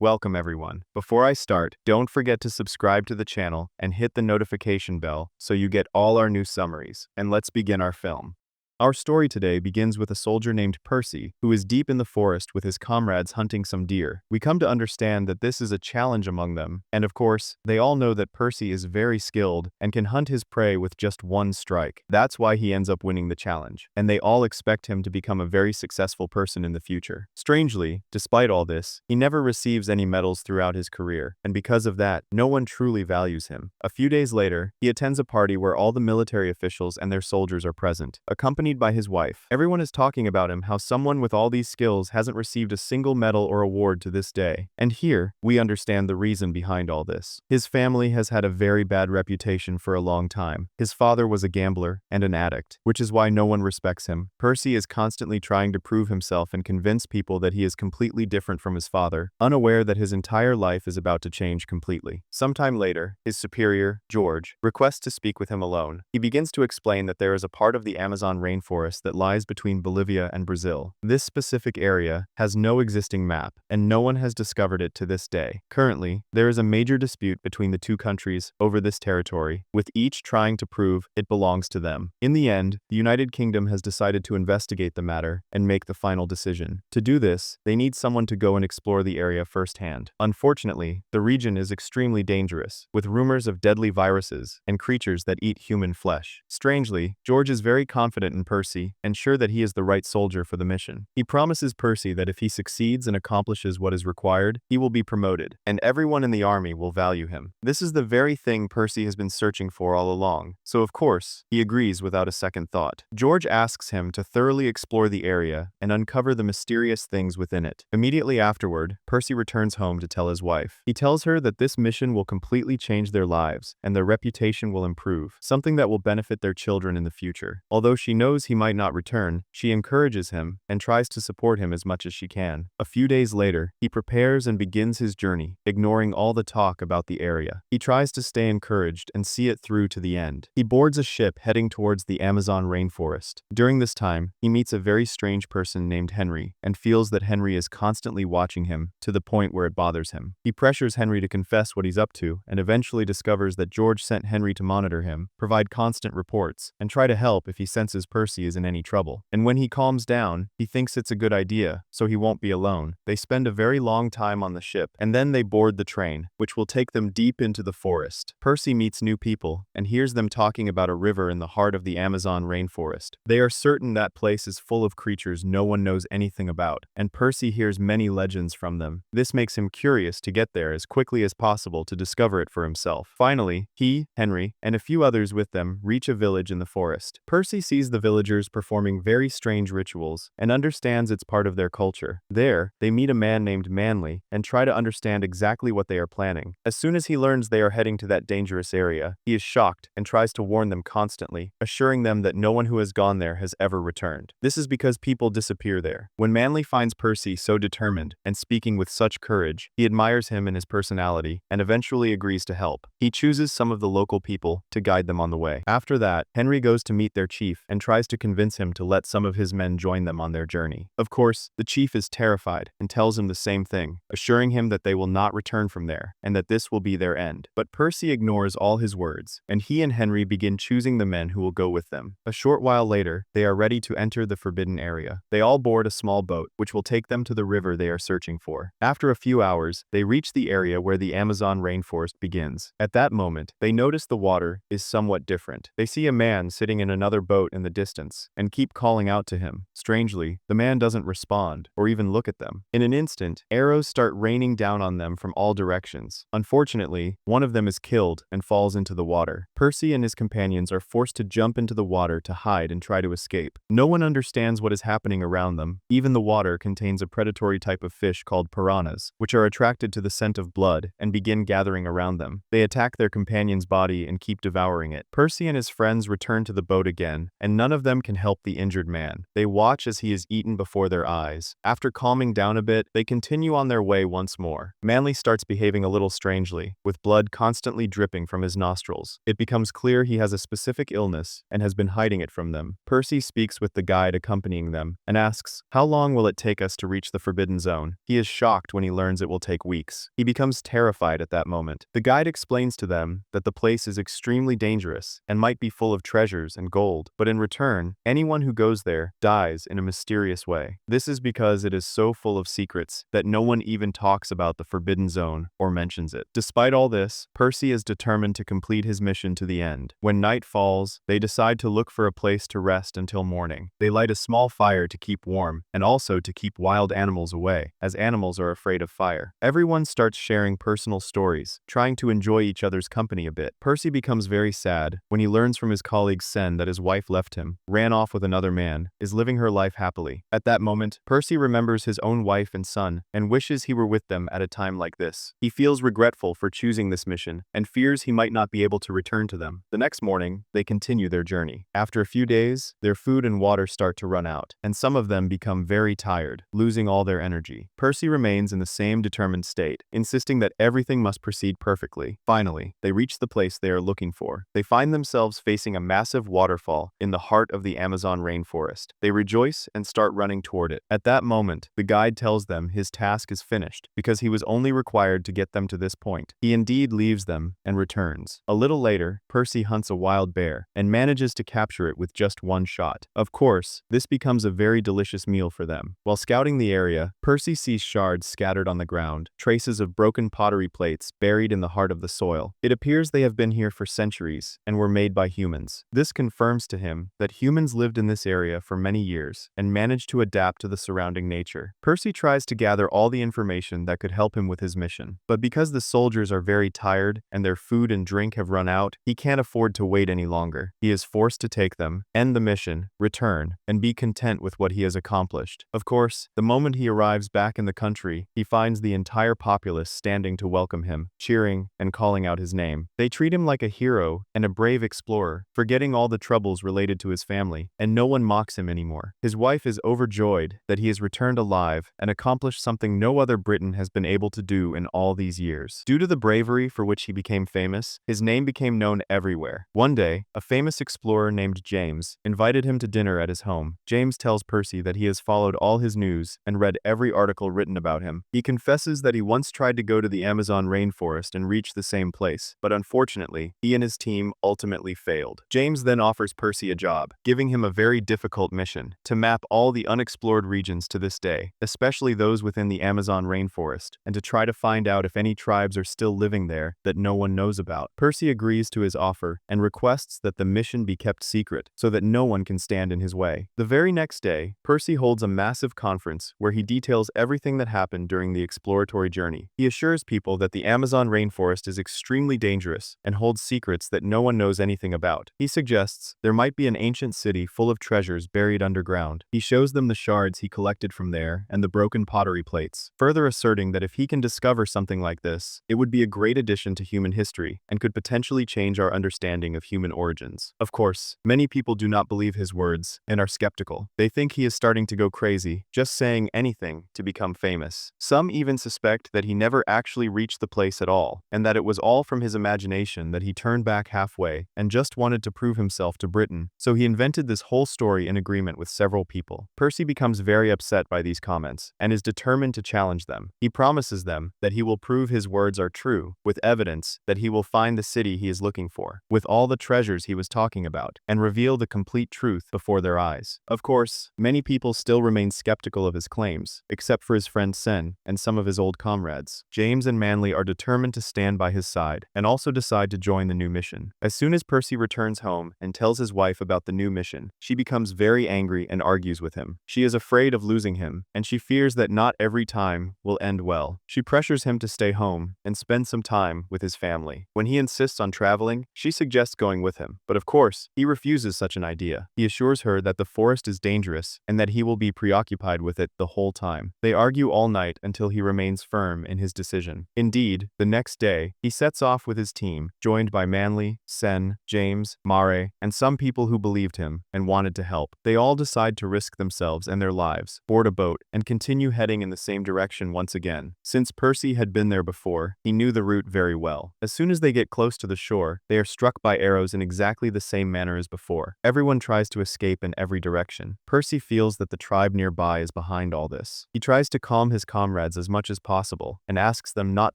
Welcome everyone. Before I start, don't forget to subscribe to the channel and hit the notification bell so you get all our new summaries. And let's begin our film. Our story today begins with a soldier named Percy, who is deep in the forest with his comrades hunting some deer. We come to understand that this is a challenge among them, and of course, they all know that Percy is very skilled and can hunt his prey with just one strike. That's why he ends up winning the challenge, and they all expect him to become a very successful person in the future. Strangely, despite all this, he never receives any medals throughout his career, and because of that, no one truly values him. A few days later, he attends a party where all the military officials and their soldiers are present, accompanied by his wife. Everyone is talking about him, how someone with all these skills hasn't received a single medal or award to this day. And here, we understand the reason behind all this. His family has had a very bad reputation for a long time. His father was a gambler and an addict, which is why no one respects him. Percy is constantly trying to prove himself and convince people that he is completely different from his father, unaware that his entire life is about to change completely. Sometime later, his superior, George, requests to speak with him alone. He begins to explain that there is a part of the Amazon rainforest that lies between Bolivia and Brazil. This specific area has no existing map, and no one has discovered it to this day. Currently, there is a major dispute between the two countries over this territory, with each trying to prove it belongs to them. In the end, the United Kingdom has decided to investigate the matter and make the final decision. To do this, they need someone to go and explore the area firsthand. Unfortunately, the region is extremely dangerous, with rumors of deadly viruses and creatures that eat human flesh. Strangely, George is very confident in Percy and sure that he is the right soldier for the mission. He promises Percy that if he succeeds and accomplishes what is required, he will be promoted, and everyone in the army will value him. This is the very thing Percy has been searching for all along, so of course, he agrees without a second thought. George asks him to thoroughly explore the area and uncover the mysterious things within it. Immediately afterward, Percy returns home to tell his wife. He tells her that this mission will completely change their lives, and their reputation will improve, something that will benefit their children in the future. Although she knows he might not return, she encourages him and tries to support him as much as she can. A few days later, he prepares and begins his journey, ignoring all the talk about the area. He tries to stay encouraged and see it through to the end. He boards a ship heading towards the Amazon rainforest. During this time, he meets a very strange person named Henry and feels that Henry is constantly watching him to the point where it bothers him. He pressures Henry to confess what he's up to and eventually discovers that George sent Henry to monitor him, provide constant reports, and try to help if he senses Percy is in any trouble. And when he calms down, he thinks it's a good idea, so he won't be alone. They spend a very long time on the ship, and then they board the train, which will take them deep into the forest. Percy meets new people and hears them talking about a river in the heart of the Amazon rainforest. They are certain that place is full of creatures no one knows anything about, and Percy hears many legends from them. This makes him curious to get there as quickly as possible to discover it for himself. Finally, he, Henry, and a few others with them reach a village in the forest. Percy sees the villagers performing very strange rituals and understands it's part of their culture. There, they meet a man named Manly and try to understand exactly what they are planning. As soon as he learns they are heading to that dangerous area, he is shocked and tries to warn them constantly, assuring them that no one who has gone there has ever returned. This is because people disappear there. When Manly finds Percy so determined and speaking with such courage, he admires him and his personality and eventually agrees to help. He chooses some of the local people to guide them on the way. After that, Henry goes to meet their chief and tries to convince him to let some of his men join them on their journey. Of course, the chief is terrified and tells him the same thing, assuring him that they will not return from there and that this will be their end. But Percy ignores all his words, and he and Henry begin choosing the men who will go with them. A short while later, they are ready to enter the forbidden area. They all board a small boat, which will take them to the river they are searching for. After a few hours, they reach the area where the Amazon rainforest begins. At that moment, they notice the water is somewhat different. They see a man sitting in another boat in the distance and keep calling out to him. Strangely, the man doesn't respond or even look at them. In an instant, arrows start raining down on them from all directions. Unfortunately, one of them is killed and falls into the water. Percy and his companions are forced to jump into the water to hide and try to escape. No one understands what is happening around them. Even the water contains a predatory type of fish called piranhas, which are attracted to the scent of blood and begin gathering around them. They attack their companion's body and keep devouring it. Percy and his friends return to the boat again, and none of of them can help the injured man. They watch as he is eaten before their eyes. After calming down a bit, they continue on their way once more. Manly starts behaving a little strangely, with blood constantly dripping from his nostrils. It becomes clear he has a specific illness and has been hiding it from them. Percy speaks with the guide accompanying them and asks, "How long will it take us to reach the Forbidden Zone?" He is shocked when he learns it will take weeks. He becomes terrified at that moment. The guide explains to them that the place is extremely dangerous and might be full of treasures and gold, but in return, anyone who goes there dies in a mysterious way. This is because it is so full of secrets that no one even talks about the Forbidden Zone or mentions it. Despite all this, Percy is determined to complete his mission to the end. When night falls, they decide to look for a place to rest until morning. They light a small fire to keep warm and also to keep wild animals away, as animals are afraid of fire. Everyone starts sharing personal stories, trying to enjoy each other's company a bit. Percy becomes very sad when he learns from his colleague Sen that his wife left him, ran off with another man, is living her life happily. At that moment, Percy remembers his own wife and son and wishes he were with them at a time like this. He feels regretful for choosing this mission and fears he might not be able to return to them. The next morning, they continue their journey. After a few days, their food and water start to run out, and some of them become very tired, losing all their energy. Percy remains in the same determined state, insisting that everything must proceed perfectly. Finally, they reach the place they are looking for. They find themselves facing a massive waterfall in the heart of the Amazon rainforest. They rejoice and start running toward it. At that moment, the guide tells them his task is finished because he was only required to get them to this point. He indeed leaves them and returns. A little later, Percy hunts a wild bear and manages to capture it with just one shot. Of course, this becomes a very delicious meal for them. While scouting the area, Percy sees shards scattered on the ground, traces of broken pottery plates buried in the heart of the soil. It appears they have been here for centuries and were made by humans. This confirms to him that humans lived in this area for many years and managed to adapt to the surrounding nature. Percy tries to gather all the information that could help him with his mission, but because the soldiers are very tired and their food and drink have run out, he can't afford to wait any longer. He is forced to take them, end the mission, return, and be content with what he has accomplished. Of course, the moment he arrives back in the country, he finds the entire populace standing to welcome him, cheering and calling out his name. They treat him like a hero and a brave explorer, forgetting all the troubles related to his family, and no one mocks him anymore. His wife is overjoyed that he has returned alive and accomplished something no other Briton has been able to do in all these years. Due to the bravery for which he became famous, his name became known everywhere. One day, a famous explorer named James invited him to dinner at his home. James tells Percy that he has followed all his news and read every article written about him. He confesses that he once tried to go to the Amazon rainforest and reach the same place, but unfortunately, he and his team ultimately failed. James then offers Percy a job, giving him a very difficult mission: to map all the unexplored regions to this day, especially those within the Amazon rainforest, and to try to find out if any tribes are still living there that no one knows about. Percy agrees to his offer and requests that the mission be kept secret so that no one can stand in his way. The very next day, Percy holds a massive conference where he details everything that happened during the exploratory journey. He assures people that the Amazon rainforest is extremely dangerous and holds secrets that no one knows anything about. He suggests there might be an ancient city full of treasures buried underground. He shows them the shards he collected from there and the broken pottery plates, further asserting that if he can discover something like this, it would be a great addition to human history and could potentially change our understanding of human origins. Of course, many people do not believe his words and are skeptical. They think he is starting to go crazy, just saying anything to become famous. Some even suspect that he never actually reached the place at all, and that it was all from his imagination that he turned back halfway and just wanted to prove himself to Britain. So he invented this whole story in agreement with several people. Percy becomes very upset by these comments and is determined to challenge them. He promises them that he will prove his words are true, with evidence that he will find the city he is looking for, with all the treasures he was talking about, and reveal the complete truth before their eyes. Of course, many people still remain skeptical of his claims, except for his friend Sen and some of his old comrades. James and Manly are determined to stand by his side and also decide to join the new mission. As soon as Percy returns home and tells his wife about the new mission, she becomes very angry and argues with him. She is afraid of losing him, and she fears that not every time will end well. She pressures him to stay home and spend some time with his family. When he insists on traveling, she suggests going with him, but of course, he refuses such an idea. He assures her that the forest is dangerous and that he will be preoccupied with it the whole time. They argue all night until he remains firm in his decision. Indeed, the next day, he sets off with his team, joined by Manly, Sen, James, Mare, and some people who believe believed him and wanted to help. They all decide to risk themselves and their lives, board a boat, and continue heading in the same direction once again. Since Percy had been there before, he knew the route very well. As soon as they get close to the shore, they are struck by arrows in exactly the same manner as before. Everyone tries to escape in every direction. Percy feels that the tribe nearby is behind all this. He tries to calm his comrades as much as possible and asks them not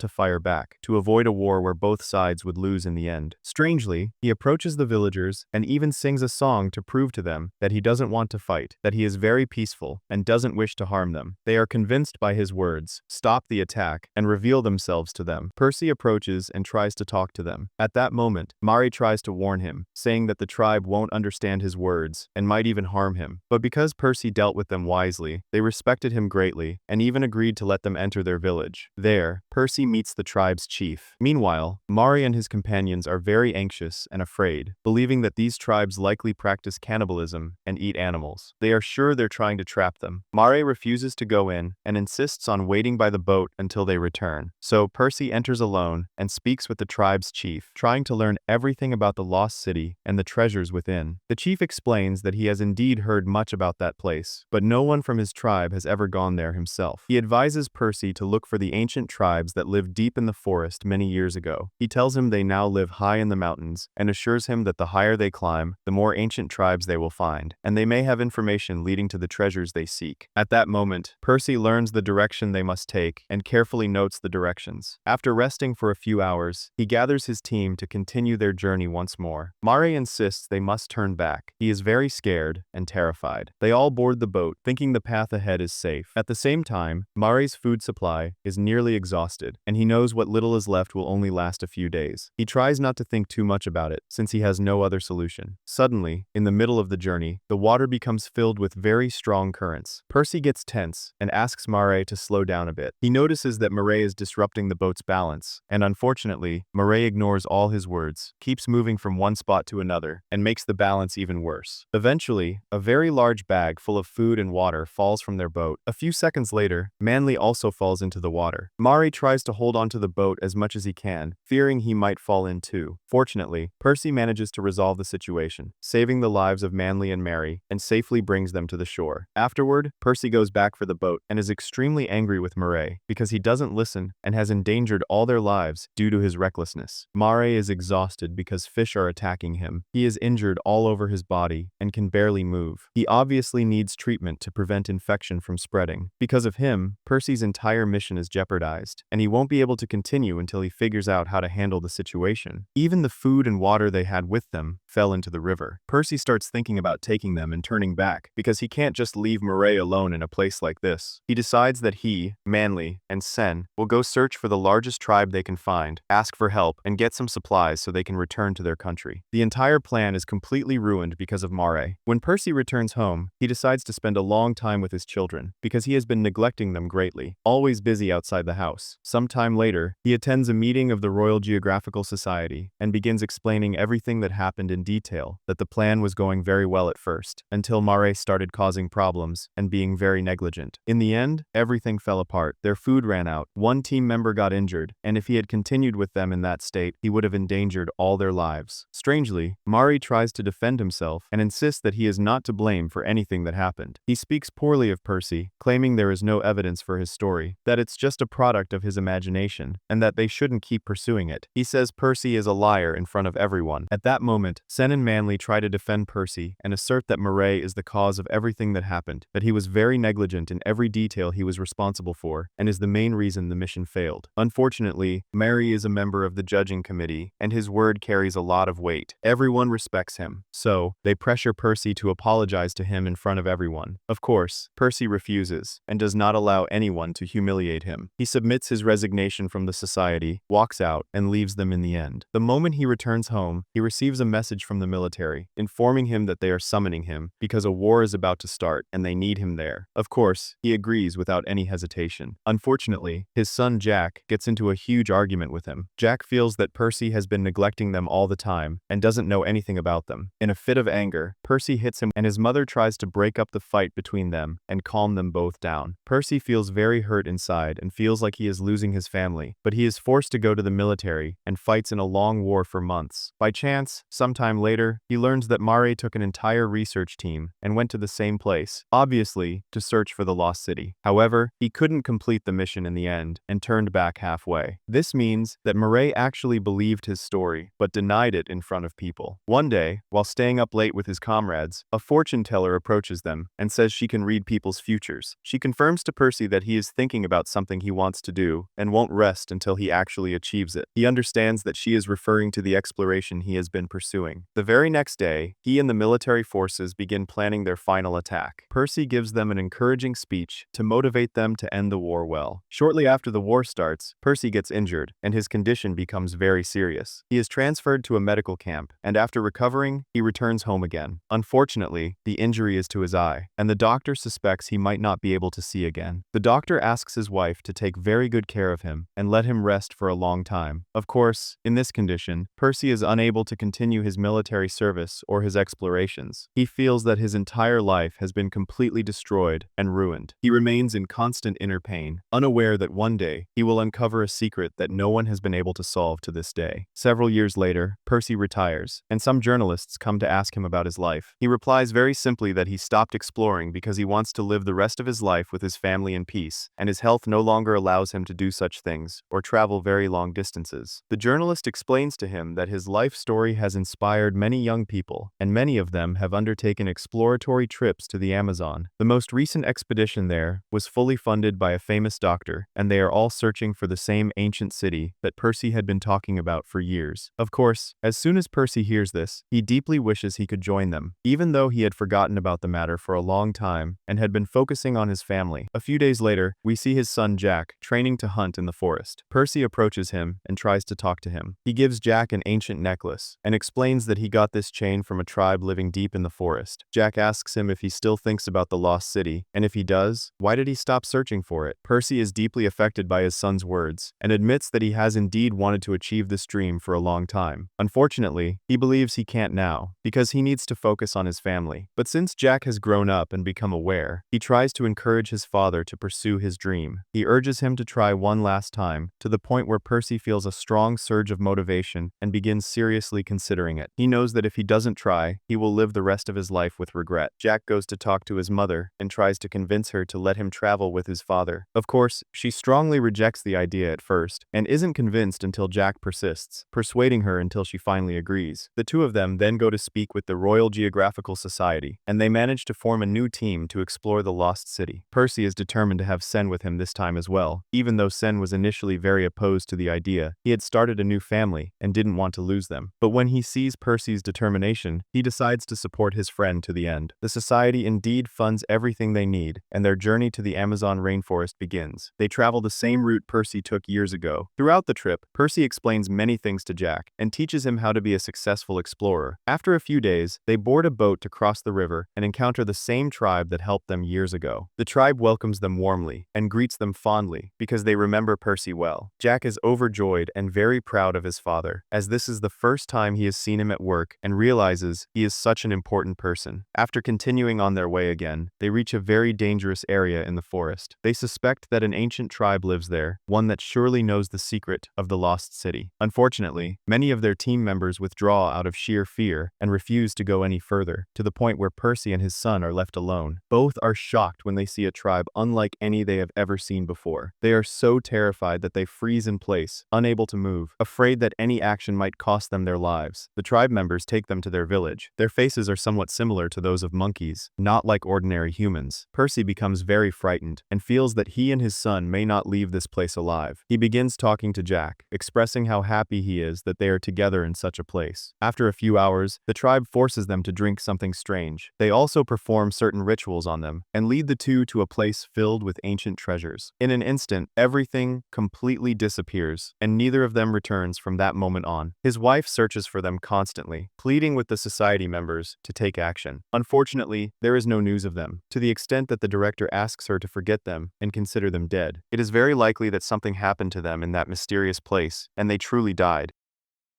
to fire back, to avoid a war where both sides would lose in the end. Strangely, he approaches the villagers and even sings a song to prove to them that he doesn't want to fight, that he is very peaceful and doesn't wish to harm them. They are convinced by his words, stop the attack, and reveal themselves to them. Percy approaches and tries to talk to them. At that moment, Mari tries to warn him, saying that the tribe won't understand his words and might even harm him. But because Percy dealt with them wisely, they respected him greatly and even agreed to let them enter their village. There, Percy meets the tribe's chief. Meanwhile, Mari and his companions are very anxious and afraid, believing that these tribes likely practice cannibalism and eat animals. They are sure they're trying to trap them. Mari refuses to go in and insists on waiting by the boat until they return. So Percy enters alone and speaks with the tribe's chief, trying to learn everything about the lost city and the treasures within. The chief explains that he has indeed heard much about that place, but no one from his tribe has ever gone there himself. He advises Percy to look for the ancient tribes that lived deep in the forest many years ago. He tells him they now live high in the mountains and assures him that the higher they climb, the more ancient tribes they will find, and they may have information leading to the treasures they seek. At that moment, Percy learns the direction they must take and carefully notes the directions. After resting for a few hours, he gathers his team to continue their journey once more. Mari insists they must turn back. He is very scared and terrified. They all board the boat, thinking the path ahead is safe. At the same time, Mari's food supply is nearly exhausted, and he knows what little is left will only last a few days. He tries not to think too much about it, since he has no other solution. Suddenly, in the middle of the journey, the water becomes filled with very strong currents. Percy gets tense and asks Mare to slow down a bit. He notices that Mare is disrupting the boat's balance, and unfortunately, Mare ignores all his words, keeps moving from one spot to another, and makes the balance even worse. Eventually, a very large bag full of food and water falls from their boat. A few seconds later, Manly also falls into the water. Mari tries to hold onto the boat as much as he can, fearing he might fall in too. Fortunately, Percy manages to resolve the situation, saving the lives of Manly and Mary, and safely brings them to the shore. Afterward, Percy goes back for the boat and is extremely angry with Murray because he doesn't listen and has endangered all their lives due to his recklessness. Mare is exhausted because fish are attacking him. He is injured all over his body and can barely move. He obviously needs treatment to prevent infection from spreading. Because of him, Percy's entire mission is jeopardized, and he won't be able to continue until he figures out how to handle the situation. Even the food and water they had with them fell into the river. Percy starts thinking about taking them and turning back, because he can't just leave Murray alone in a place like this. He decides that he, Manly, and Sen will go search for the largest tribe they can find, ask for help, and get some supplies so they can return to their country. The entire plan is completely ruined because of Mare. When Percy returns home, he decides to spend a long time with his children, because he has been neglecting them greatly, always busy outside the house. Sometime later, he attends a meeting of the Royal Geographical Society and begins explaining everything that happened in detail, that the plan was going very well at first, until Mare started causing problems and being very negligent. In the end, everything fell apart. Their food ran out, one team member got injured, and if he had continued with them in that state, he would have endangered all their lives. Strangely, Mari tries to defend himself and insists that he is not to blame for anything that happened. He speaks poorly of Percy, claiming there is no evidence for his story, that it's just a product of his imagination, and that they shouldn't keep pursuing it. He says Percy is a liar in front of everyone. At that moment, Sen and Manly try to defend Percy and assert that Murray is the cause of everything that happened, that he was very negligent in every detail he was responsible for, and is the main reason the mission failed. Unfortunately, Mary is a member of the judging committee, and his word carries a lot of weight. Everyone respects him, so they pressure Percy to apologize to him in front of everyone. Of course, Percy refuses, and does not allow anyone to humiliate him. He submits his resignation from the society, walks out, and leaves them in the end. The moment he returns home, he receives a message from the military, informing him that they are summoning him, because a war is about to start, and they need him there. Of course, he agrees without any hesitation. Unfortunately, his son Jack gets into a huge argument with him. Jack feels that Percy has been neglecting them all the time, and doesn't know anything about them. In a fit of anger, Percy hits him, and his mother tries to break up the fight between them and calm them both down. Percy feels very hurt inside and feels like he is losing his family, but he is forced to go to the military and fights in a long war for months. By chance, sometime later, he learns that that Mare took an entire research team and went to the same place, obviously, to search for the lost city. However, he couldn't complete the mission in the end and turned back halfway. This means that Mare actually believed his story, but denied it in front of people. One day, while staying up late with his comrades, a fortune teller approaches them and says she can read people's futures. She confirms to Percy that he is thinking about something he wants to do and won't rest until he actually achieves it. He understands that she is referring to the exploration he has been pursuing. The very next day, he and the military forces begin planning their final attack. Percy gives them an encouraging speech to motivate them to end the war well. Shortly after the war starts, Percy gets injured, and his condition becomes very serious. He is transferred to a medical camp, and after recovering, he returns home again. Unfortunately, the injury is to his eye, and the doctor suspects he might not be able to see again. The doctor asks his wife to take very good care of him and let him rest for a long time. Of course, in this condition, Percy is unable to continue his military service or his explorations. He feels that his entire life has been completely destroyed and ruined. He remains in constant inner pain, unaware that one day he will uncover a secret that no one has been able to solve to this day. Several years later, Percy retires, and some journalists come to ask him about his life. He replies very simply that he stopped exploring because he wants to live the rest of his life with his family in peace, and his health no longer allows him to do such things or travel very long distances. The journalist explains to him that his life story has inspired many young people, and many of them have undertaken exploratory trips to the Amazon. The most recent expedition there was fully funded by a famous doctor, and they are all searching for the same ancient city that Percy had been talking about for years. Of course, as soon as Percy hears this, he deeply wishes he could join them, even though he had forgotten about the matter for a long time and had been focusing on his family. A few days later, we see his son Jack training to hunt in the forest. Percy approaches him and tries to talk to him. He gives Jack an ancient necklace and explains that he got this chain from a tribe living deep in the forest. Jack asks him if he still thinks about the lost city, and if he does, why did he stop searching for it? Percy is deeply affected by his son's words and admits that he has indeed wanted to achieve this dream for a long time. Unfortunately, he believes he can't now because he needs to focus on his family. But since Jack has grown up and become aware, he tries to encourage his father to pursue his dream. He urges him to try one last time, to the point where Percy feels a strong surge of motivation and begins seriously considering it. He knows that if he doesn't try, he will live the rest of his life with regret. Jack goes to talk to his mother and tries to convince her to let him travel with his father. Of course, she strongly rejects the idea at first and isn't convinced until Jack persists, persuading her until she finally agrees. The two of them then go to speak with the Royal Geographical Society, and they manage to form a new team to explore the lost city. Percy is determined to have Sen with him this time as well. Even though Sen was initially very opposed to the idea, he had started a new family and didn't want to lose them. But when he sees Percy's determination, he decides to support his friend to the end. The society indeed funds everything they need, and their journey to the Amazon rainforest begins. They travel the same route Percy took years ago. Throughout the trip, Percy explains many things to Jack and teaches him how to be a successful explorer. After a few days, they board a boat to cross the river and encounter the same tribe that helped them years ago. The tribe welcomes them warmly and greets them fondly because they remember Percy well. Jack is overjoyed and very proud of his father, as this is the first time he has seen him at work and realizes he is such an important person. After continuing on their way again, they reach a very dangerous area in the forest. They suspect that an ancient tribe lives there, one that surely knows the secret of the lost city. Unfortunately, many of their team members withdraw out of sheer fear and refuse to go any further, to the point where Percy and his son are left alone. Both are shocked when they see a tribe unlike any they have ever seen before. They are so terrified that they freeze in place, unable to move, afraid that any action might cost them their lives. The tribe members take them to their village. Their faces are somewhat similar to those of monkeys, not like ordinary humans. Percy becomes very frightened and feels that he and his son may not leave this place alive. He begins talking to Jack, expressing how happy he is that they are together in such a place. After a few hours, the tribe forces them to drink something strange. They also perform certain rituals on them and lead the two to a place filled with ancient treasures. In an instant, everything completely disappears, and neither of them returns from that moment on. His wife searches for them constantly, pleading with the society members to take action. Unfortunately, there is no news of them, to the extent that the director asks her to forget them and consider them dead. It is very likely that something happened to them in that mysterious place, and they truly died.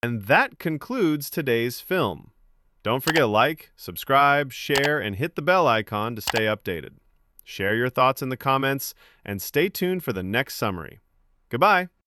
And that concludes today's film. Don't forget to like, subscribe, share, and hit the bell icon to stay updated. Share your thoughts in the comments, and stay tuned for the next summary. Goodbye!